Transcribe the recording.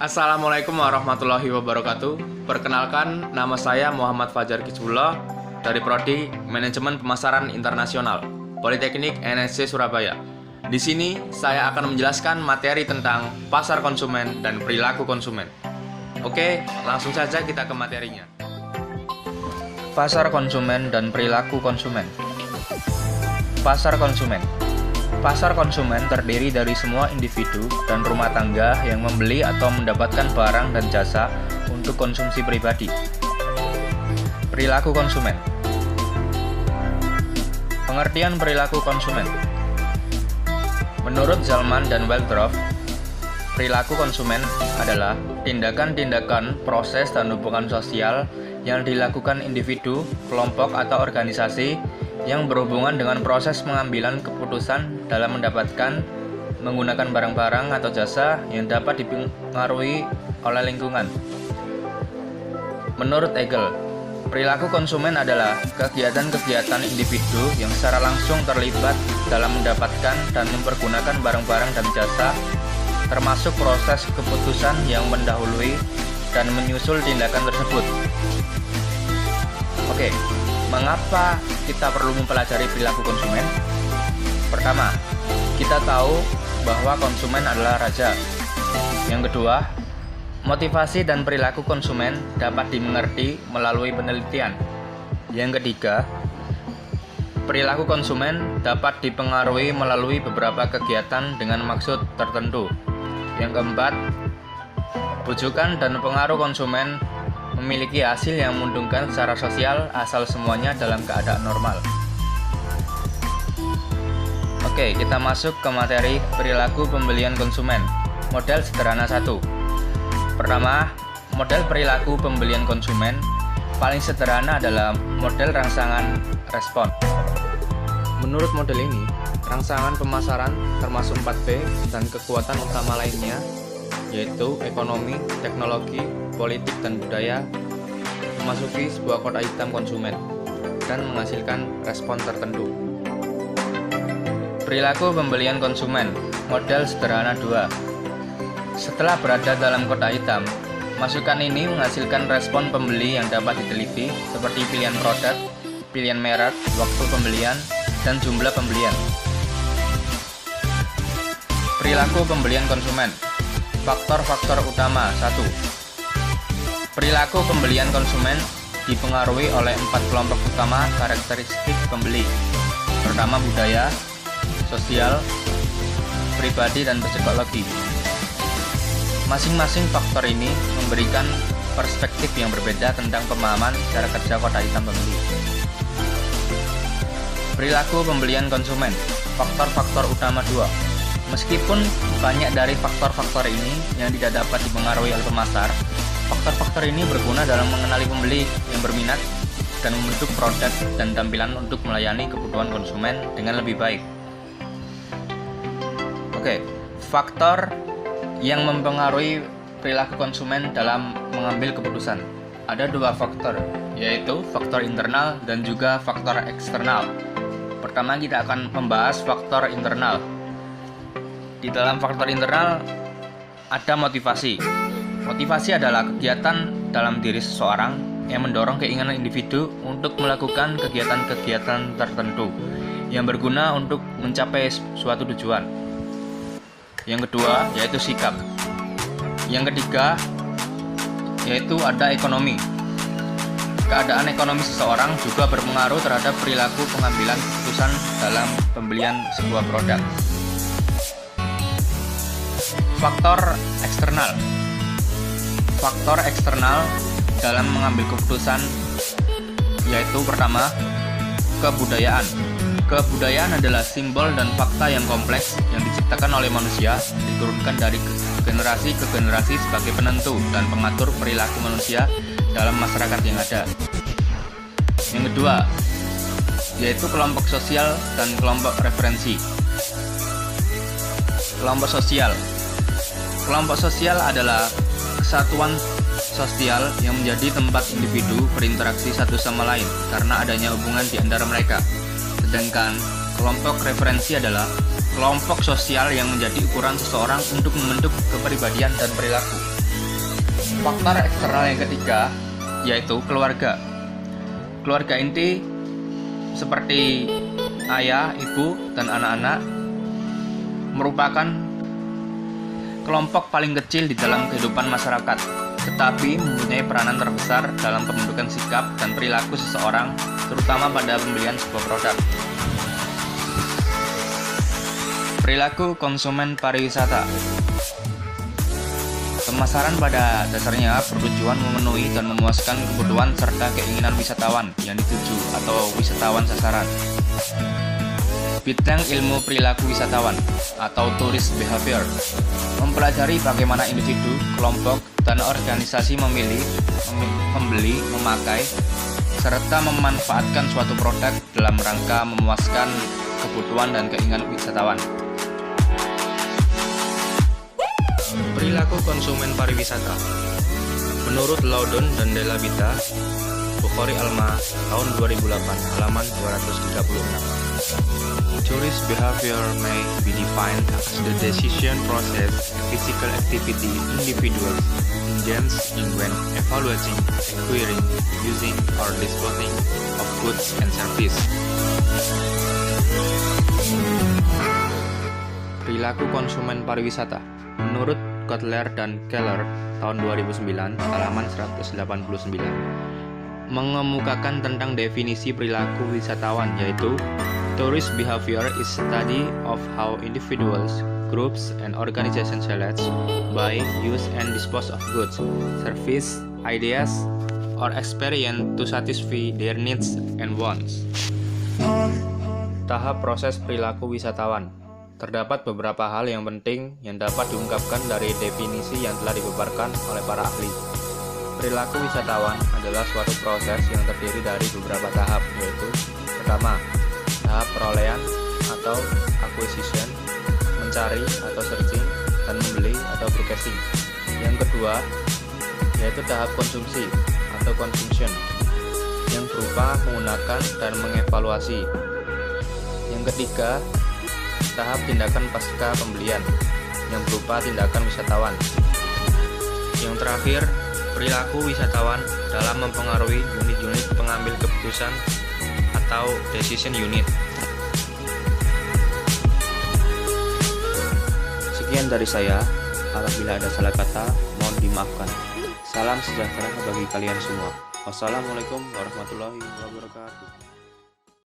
Assalamualaikum warahmatullahi wabarakatuh. Perkenalkan, nama saya Muhammad Fajar Kizbullah dari Prodi Manajemen Pemasaran Internasional, Politeknik NSC Surabaya. Di sini saya akan menjelaskan materi tentang pasar konsumen dan perilaku konsumen. Oke, langsung saja kita ke materinya. Pasar konsumen dan perilaku konsumen. Pasar konsumen. Pasar konsumen terdiri dari semua individu dan rumah tangga yang membeli atau mendapatkan barang dan jasa untuk konsumsi pribadi. Perilaku konsumen. Pengertian perilaku konsumen. Menurut Zalman dan Waldorf, perilaku konsumen adalah tindakan-tindakan, proses, dan hubungan sosial yang dilakukan individu, kelompok, atau organisasi yang berhubungan dengan proses pengambilan keputusan dalam mendapatkan, menggunakan barang-barang atau jasa yang dapat dipengaruhi oleh lingkungan. Menurut Hegel, perilaku konsumen adalah kegiatan-kegiatan individu yang secara langsung terlibat dalam mendapatkan dan mempergunakan barang-barang dan jasa, termasuk proses keputusan yang mendahului dan menyusul tindakan tersebut. Oke, mengapa kita perlu mempelajari perilaku konsumen? Pertama, kita tahu bahwa konsumen adalah raja. Yang kedua, motivasi dan perilaku konsumen dapat dimengerti melalui penelitian. Yang ketiga, perilaku konsumen dapat dipengaruhi melalui beberapa kegiatan dengan maksud tertentu. Yang keempat, bujukan dan pengaruh konsumen memiliki hasil yang menguntungkan secara sosial asal semuanya dalam keadaan normal. Oke, kita masuk ke materi perilaku pembelian konsumen. Model sederhana 1. Pertama, model perilaku pembelian konsumen paling sederhana adalah model rangsangan respon. Menurut model ini, rangsangan pemasaran termasuk 4P dan kekuatan utama lainnya, yaitu ekonomi, teknologi, politik, dan budaya, memasuki sebuah kotak hitam konsumen dan menghasilkan respon tertentu. Perilaku pembelian konsumen, model sederhana 2. Setelah berada dalam kotak hitam, masukan ini menghasilkan respon pembeli yang dapat diteliti seperti pilihan produk, pilihan merek, waktu pembelian, dan jumlah pembelian. Perilaku pembelian konsumen. Faktor-faktor utama 1. Perilaku pembelian konsumen dipengaruhi oleh 4 kelompok utama karakteristik pembeli. Pertama, budaya, sosial, pribadi, dan psikologi. Masing-masing faktor ini memberikan perspektif yang berbeda tentang pemahaman cara kerja kotak hitam pembeli. Perilaku pembelian konsumen. Faktor-faktor utama 2. Meskipun banyak dari faktor-faktor ini yang tidak dapat dipengaruhi oleh pemasar, faktor-faktor ini berguna dalam mengenali pembeli yang berminat dan membentuk produk dan tampilan untuk melayani kebutuhan konsumen dengan lebih baik. Oke, faktor yang mempengaruhi perilaku konsumen dalam mengambil keputusan. Ada 2 faktor, yaitu faktor internal dan juga faktor eksternal. Pertama, kita akan membahas faktor internal. Di dalam faktor internal ada motivasi. Motivasi adalah kegiatan dalam diri seseorang yang mendorong keinginan individu untuk melakukan kegiatan-kegiatan tertentu yang berguna untuk mencapai suatu tujuan. Yang kedua yaitu sikap. Yang ketiga yaitu ada ekonomi. Keadaan ekonomi seseorang juga berpengaruh terhadap perilaku pengambilan keputusan dalam pembelian sebuah produk. Faktor eksternal. Faktor eksternal dalam mengambil keputusan yaitu pertama, kebudayaan. Kebudayaan adalah simbol dan fakta yang kompleks yang diciptakan oleh manusia, diturunkan dari generasi ke generasi sebagai penentu dan pengatur perilaku manusia dalam masyarakat yang ada. Yang kedua, yaitu kelompok sosial dan kelompok referensi. Kelompok sosial. Kelompok sosial adalah kesatuan sosial yang menjadi tempat individu berinteraksi satu sama lain karena adanya hubungan di antara mereka. Sedangkan kelompok referensi adalah kelompok sosial yang menjadi ukuran seseorang untuk membentuk kepribadian dan perilaku. Faktor eksternal yang ketiga yaitu keluarga. Keluarga inti seperti ayah, ibu, dan anak-anak merupakan kelompok paling kecil di dalam kehidupan masyarakat, tetapi mempunyai peranan terbesar dalam pembentukan sikap dan perilaku seseorang, terutama pada pembelian sebuah produk. Perilaku konsumen pariwisata. Pemasaran pada dasarnya bertujuan memenuhi dan memuaskan kebutuhan serta keinginan wisatawan yang dituju atau wisatawan sasaran. Bidang ilmu perilaku wisatawan atau tourist behavior mempelajari bagaimana individu, kelompok, dan organisasi memilih, membeli, memakai, serta memanfaatkan suatu produk dalam rangka memuaskan kebutuhan dan keinginan wisatawan. Perilaku konsumen pariwisata. Menurut Loudon dan Della Vita, Bukhari Alma, tahun 2008, halaman 236. Tourist behavior may be defined as the decision process, physical activity individuals engage in when evaluating, acquiring, using, or disposing of goods and service. Perilaku konsumen pariwisata. Menurut Kotler dan Keller, tahun 2009, halaman 189, mengemukakan tentang definisi perilaku wisatawan, yaitu tourist behavior is study of how individuals, groups, and organizations select, buy, use, and dispose of goods, service, ideas, or experience to satisfy their needs and wants. Tahap proses perilaku wisatawan. Terdapat beberapa hal yang penting yang dapat diungkapkan dari definisi yang telah dipaparkan oleh para ahli. Perilaku wisatawan adalah suatu proses yang terdiri dari beberapa tahap, yaitu pertama, tahap perolehan atau acquisition, mencari atau searching, dan membeli atau purchasing. Yang kedua, yaitu tahap konsumsi atau consumption, yang berupa menggunakan dan mengevaluasi. Yang ketiga, tahap tindakan pasca pembelian, yang berupa tindakan wisatawan. Yang terakhir, perilaku wisatawan dalam mempengaruhi unit-unit pengambil keputusan atau decision unit. Sekian dari saya. Apabila ada salah kata, mohon dimaafkan. Salam sejahtera bagi kalian semua. Wassalamualaikum warahmatullahi wabarakatuh.